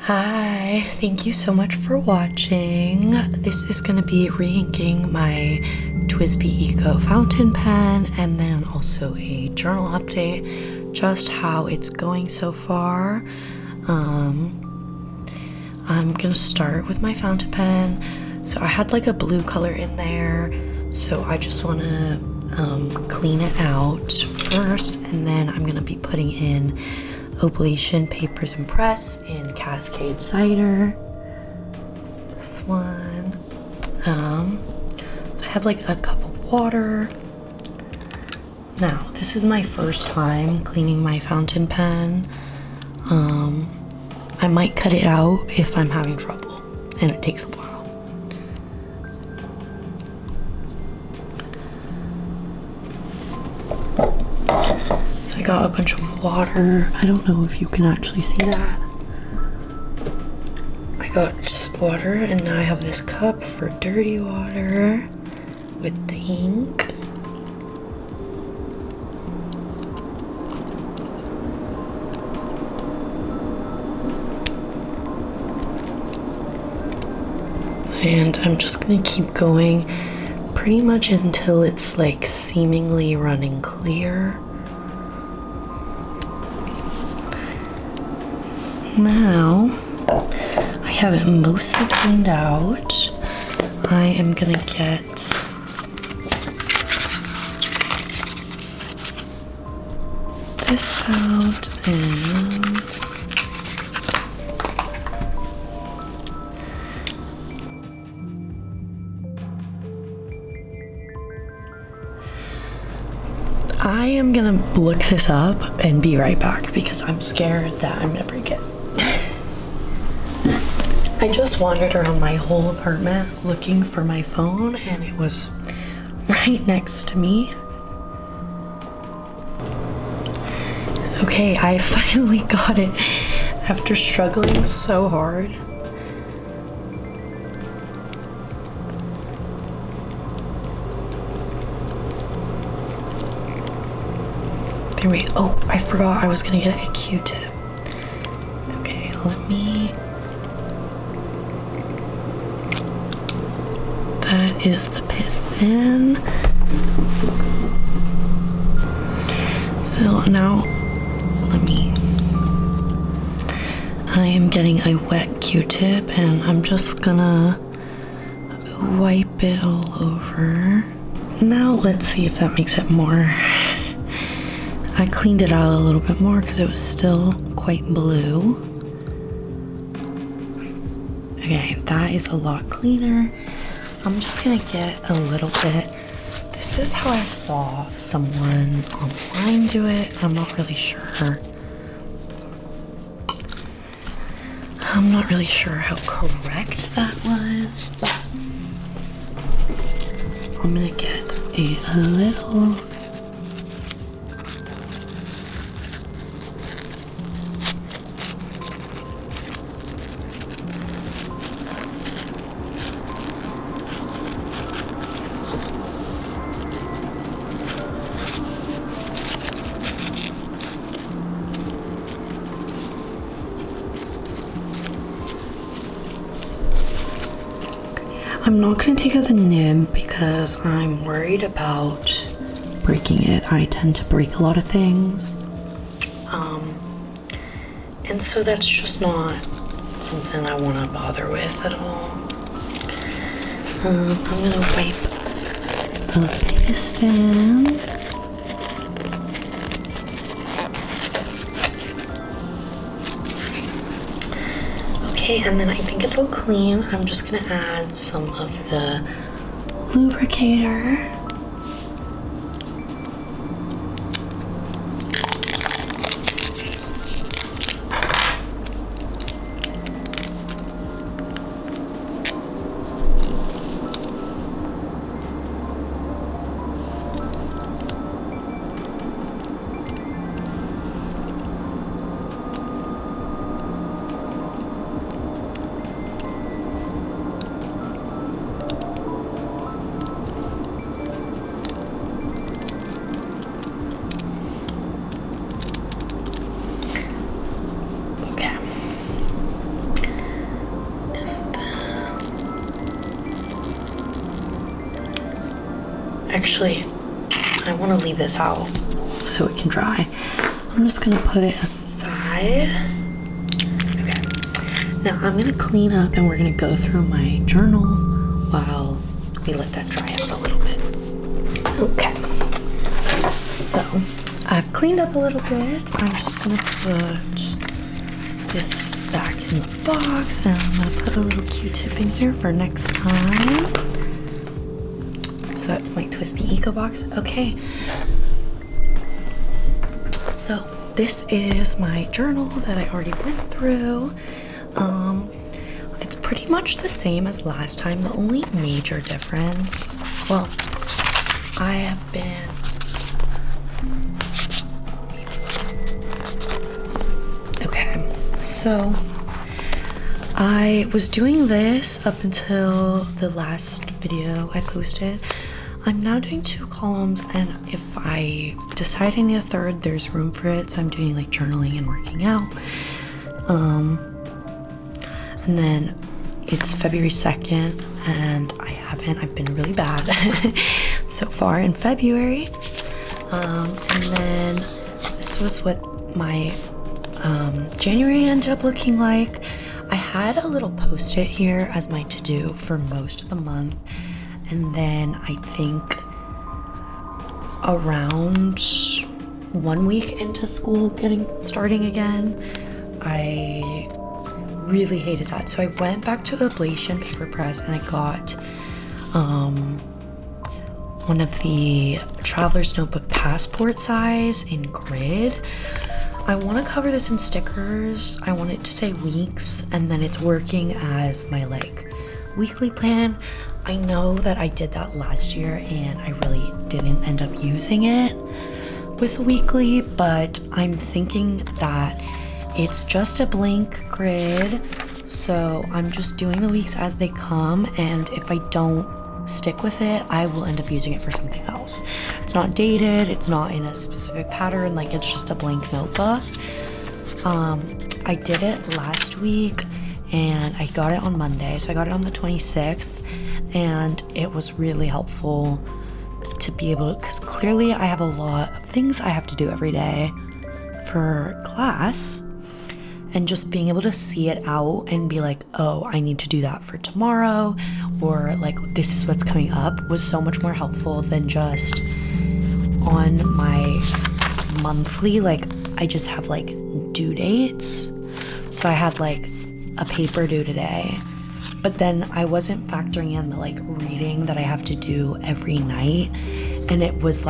Hi, thank you so much for watching. This is going to be re-inking my Twsbi Eco fountain pen and then also a journal update, just how it's going so far. I'm going to start with my fountain pen. So I had like a blue color in there, so I just want to clean it out first, and then I'm going to be putting in Oblation Papers and Press in Cascade Cider. This one. I have like a cup of water. Now, this is my first time cleaning my fountain pen. I might cut it out if I'm having trouble, and it takes a while. So I got a bunch of water. I don't know if you can actually see that. I got water, and now I have this cup for dirty water with the ink. And I'm just gonna keep going pretty much until it's like seemingly running clear. Now I have it mostly cleaned out. I am gonna get this out and I am gonna look this up and be right back because I'm scared that I'm gonna break it. I just wandered around my whole apartment looking for my phone, and it was right next to me. Okay, I finally got it after struggling so hard. There we go. Oh, I forgot I was gonna get a Q-tip. Okay, let me... That is the piston. So now, I am getting a wet Q-tip, and I'm just gonna wipe it all over. Now let's see if that makes it more. I cleaned it out a little bit more because it was still quite blue. Okay, that is a lot cleaner. I'm just gonna get a little bit. This is how I saw someone online do it. I'm not really sure. I'm not really sure how correct that was, but I'm gonna get a little. I'm not going to take out the nib because I'm worried about breaking it. I tend to break a lot of things. And so that's just not something I want to bother with at all. I'm going to wipe the piston. Okay, and then I think it's all clean. I'm just gonna add some of the lubricator. Actually, I want to leave this out so it can dry. I'm just gonna put it aside. Okay, now I'm gonna clean up and we're gonna go through my journal while we let that dry out a little bit. Okay, so I've cleaned up a little bit. I'm just gonna put this back in the box and I'm gonna put a little Q-tip in here for next time. So that's my twsbi Eco box. Okay, so this is my journal that I already went through. It's pretty much the same as last time. The only major difference, well, I have been so I was doing this up until the last video I posted. I'm now doing 2 columns, and if I decide I need a third, there's room for it. So I'm doing like journaling and working out. And then it's February 2nd and I've been really bad so far in February. And then this was what my January ended up looking like. I had a little post-it here as my to-do for most of the month, and then I think around 1 week into school starting again, I really hated that. So I went back to Ablation Paper Press and I got one of the Traveler's Notebook Passport size in grid. I want to cover this in stickers. I want it to say weeks, and then it's working as my like weekly plan. I know that I did that last year and I really didn't end up using it with weekly, but I'm thinking that it's just a blank grid, so I'm just doing the weeks as they come, and if I don't stick with it, I will end up using it for something else. It's not dated, it's not in a specific pattern, like it's just a blank notebook. I did it last week and I got it on Monday, so I got it on the 26th, and it was really helpful to be able to, because clearly I have a lot of things I have to do every day for class, and just being able to see it out and be like, oh, I need to do that for tomorrow, or like this is what's coming up, was so much more helpful than just on my monthly, like I just have like due dates. So I had like a paper due today, but then I wasn't factoring in the like reading that I have to do every night, and it was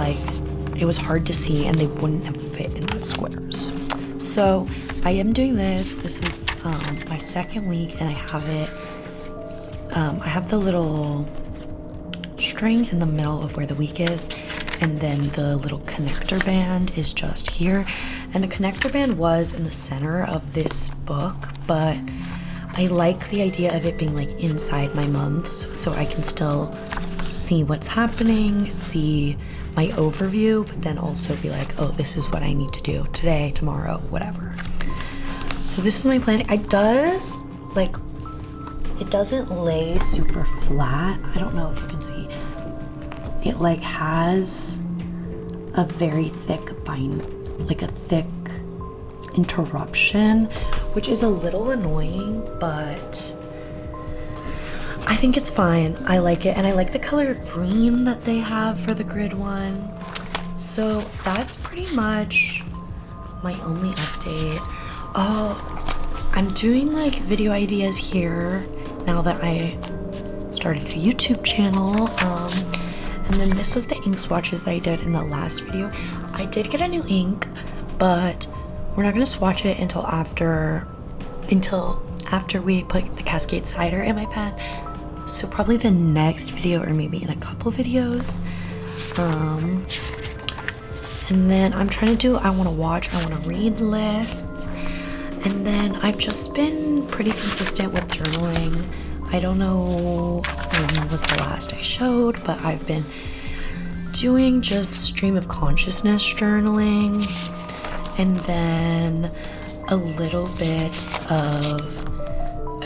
hard to see and they wouldn't have fit in the squares. So I am doing this. This is my second week, and I have it. I have the little string in the middle of where the week is, and then the little connector band is just here. And the connector band was in the center of this book, but I like the idea of it being like inside my months, so I can still see what's happening, see my overview, but then also be like, oh, this is what I need to do today, tomorrow, whatever. So this is my plan. It doesn't lay super flat. I don't know if you can see. It like has a very thick like a thick interruption, which is a little annoying, but I think it's fine. I like it, and I like the color green that they have for the grid one. So that's pretty much my only update. Oh, I'm doing like video ideas here now that I started a YouTube channel. And then this was the ink swatches that I did in the last video. I did get a new ink, but we're not gonna swatch it until after we put the Cascade cider in my pen. So probably the next video, or maybe in a couple videos. And then I'm trying to do I want to read lists. And then I've just been pretty consistent with journaling. I don't know when was the last I showed, but I've been doing just stream of consciousness journaling, and then a little bit of,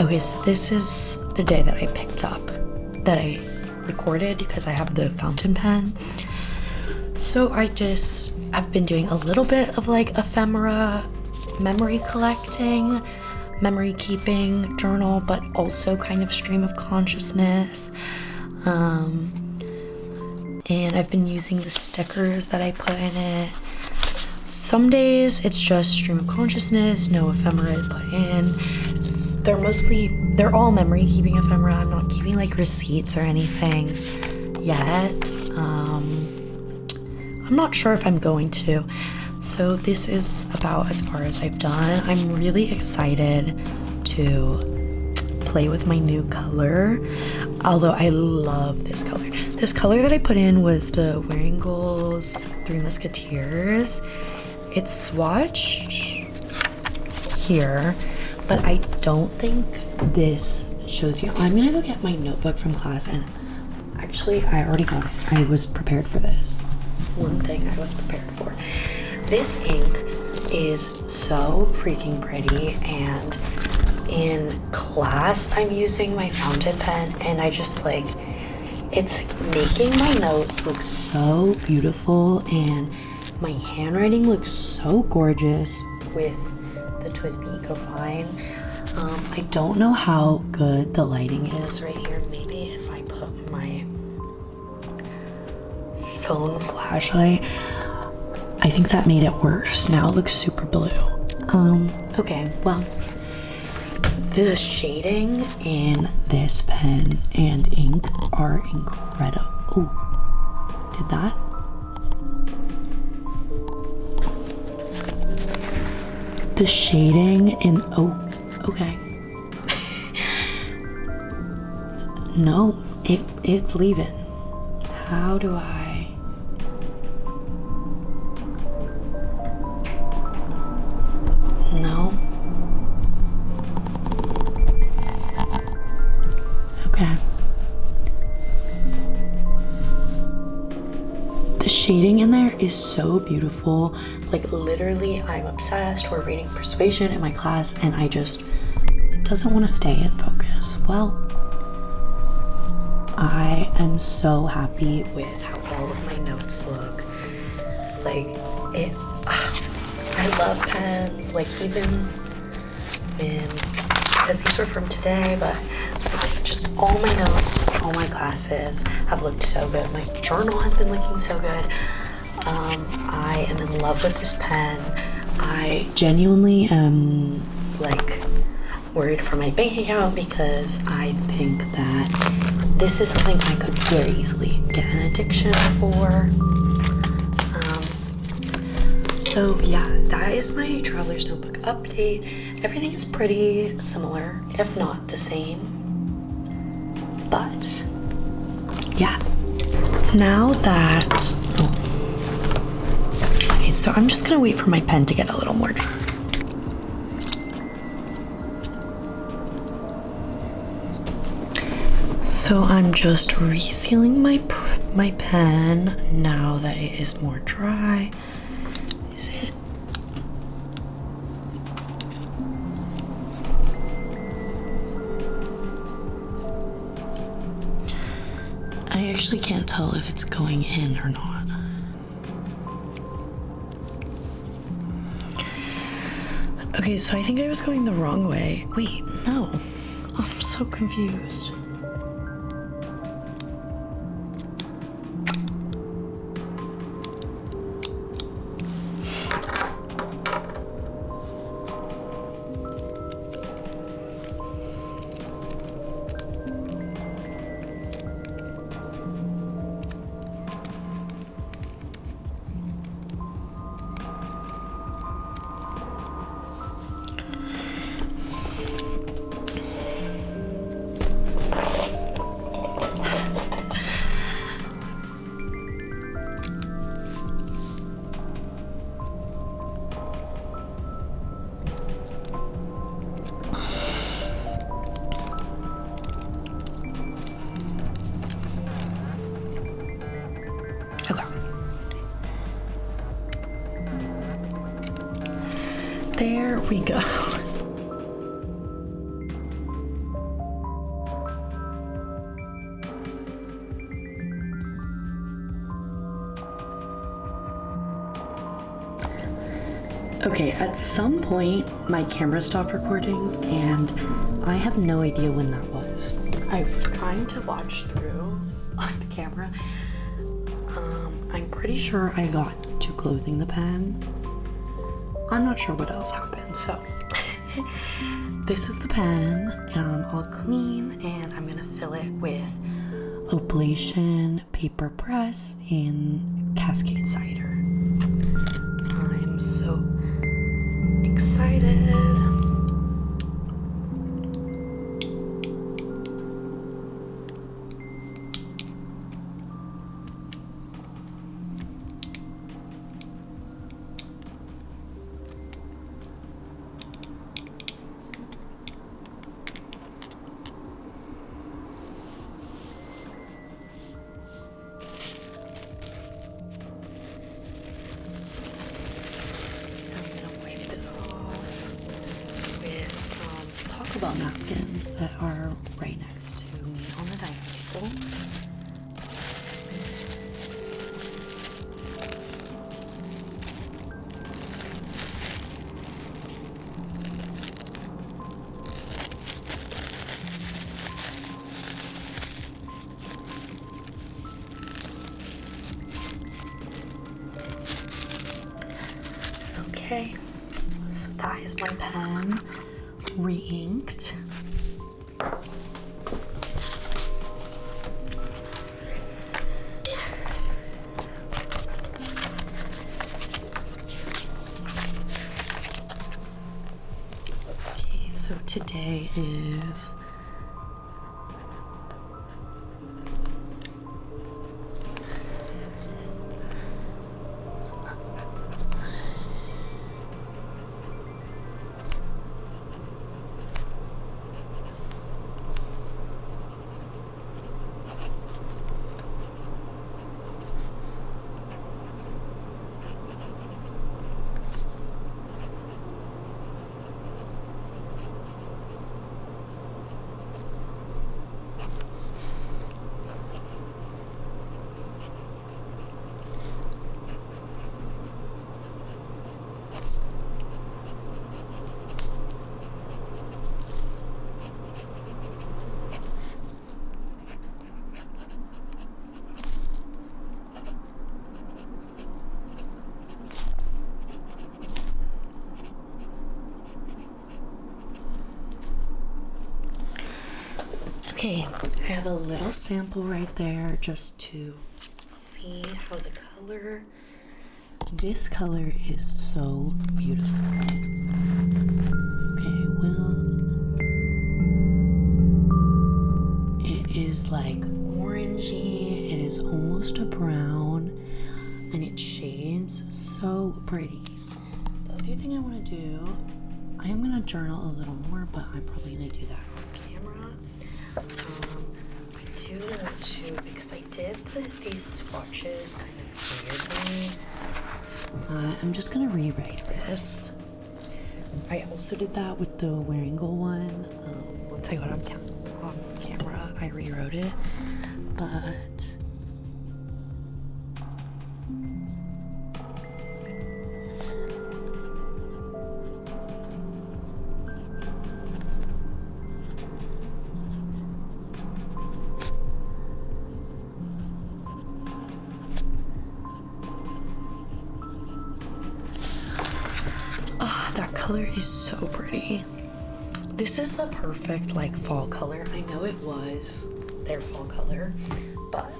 okay, so this is the day that I picked up, that I recorded because I have the fountain pen. So I've been doing a little bit of like ephemera memory collecting, memory keeping journal, but also kind of stream of consciousness. And I've been using the stickers that I put in it. Some days it's just stream of consciousness, no ephemera to put in. They're all memory keeping ephemera. I'm not keeping like receipts or anything yet. I'm not sure if I'm going to. So this is about as far as I've done. I'm really excited to play with my new color, although I love this color. This color that I put in was the Wearingles Three Musketeers. It's swatched here, but I don't think this shows you. I'm gonna go get my notebook from class, and actually I already got it. I was prepared for this. One thing I was prepared for. This ink is so freaking pretty, and in class I'm using my fountain pen, and I just like, it's making my notes look so beautiful, and my handwriting looks so gorgeous with the TSB Eco Fine. I don't know how good the lighting is right here. Maybe if I put my phone flashlight, I think that made it worse. Now it looks super blue. Okay, well, the shading in this pen and ink are incredible. Oh, did that? The shading in, oh, okay. No, it's leaving. How do I? No. Okay. The shading in there is so beautiful. Like literally, I'm obsessed. We're reading Persuasion in my class, and it doesn't want to stay in focus. Well, I am so happy with how all of my notes look. Like I love pens, like even when, because these were from today, but like, just all my notes, all my classes have looked so good. My journal has been looking so good. I am in love with this pen. I genuinely am like worried for my bank account because I think that this is something I could very easily get an addiction for. So yeah, that is my traveler's notebook update. Everything is pretty similar, if not the same. But yeah, now that, okay, so I'm just gonna wait for my pen to get a little more dry. So I'm just resealing my pen now that it is more dry. Is it? I actually can't tell if it's going in or not. Okay, so I think I was going the wrong way. Wait, no. I'm so confused. There we go. Okay, at some point my camera stopped recording and I have no idea when that was. I was trying to watch through on the camera. I'm pretty sure I got to closing the pen. I'm not sure what else happened, so this is the pen, all clean, and I'm gonna fill it with Oblation Paper Press in Cascade Cider. I'm so excited. About napkins that are right next to me on the dining table. Okay, so that is my pen. Re-inked. Okay, so today is okay, I have a little sample right there just to see how the color, this color is so beautiful. Okay, it is like orangey, it is almost a brown, and it shades so pretty. The other thing I want to do, I am going to journal a little more, but I'm probably going to do that off camera. I do want to, because I did put these swatches kind of weirdly. I'm just gonna rewrite this. I also did that with the Wearingle one. Once I got off camera, I rewrote it, but that color is so pretty. This is the perfect like fall color. I know it was their fall color, but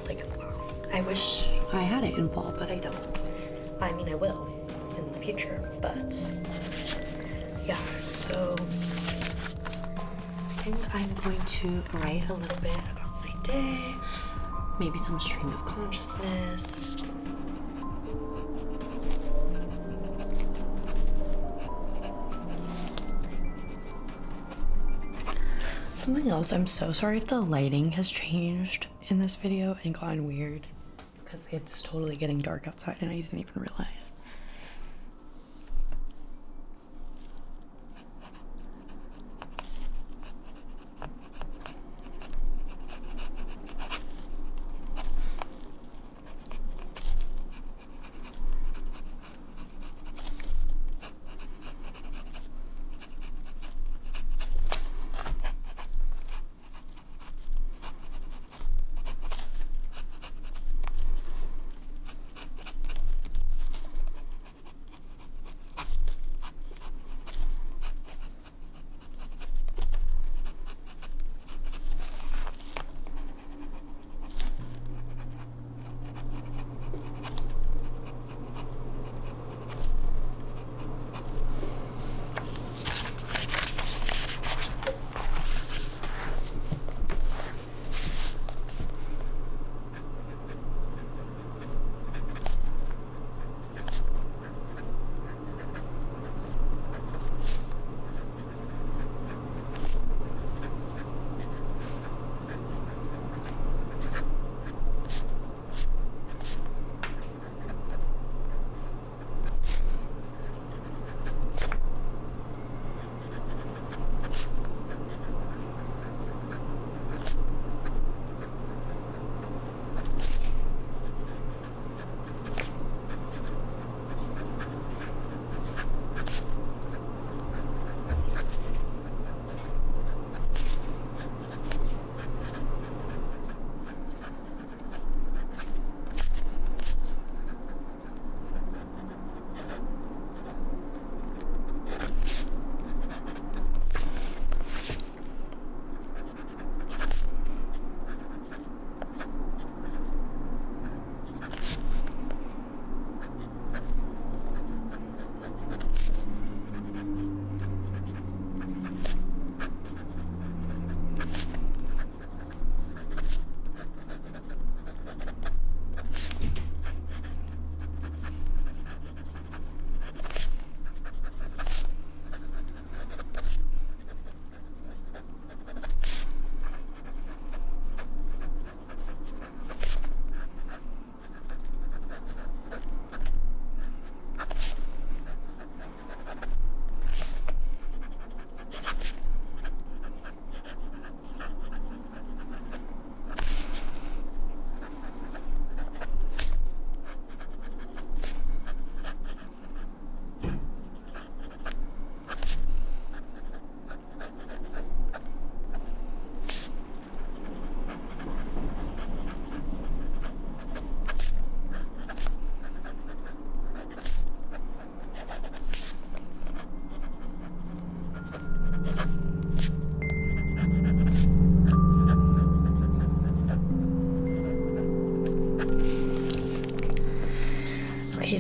like, wow. I wish I had it in fall, but I don't. I mean, I will in the future, but yeah, so I think I'm going to write a little bit about my day, maybe some stream of consciousness. Something else, I'm so sorry if the lighting has changed in this video and gotten weird, because it's totally getting dark outside and I didn't even realize.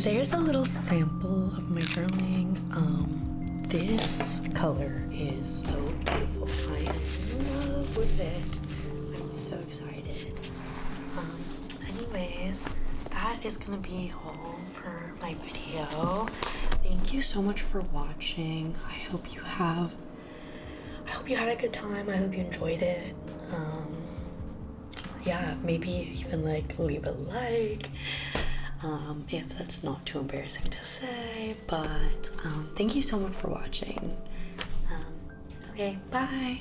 there's a little sample of my journaling. This color is so beautiful. I am in love with it. I'm so excited. Anyways, that is gonna be all for my video. Thank you so much for watching. I hope you had a good time. I hope you enjoyed it. Yeah, maybe even like leave a like if that's not too embarrassing to say, but thank you so much for watching. Okay, bye.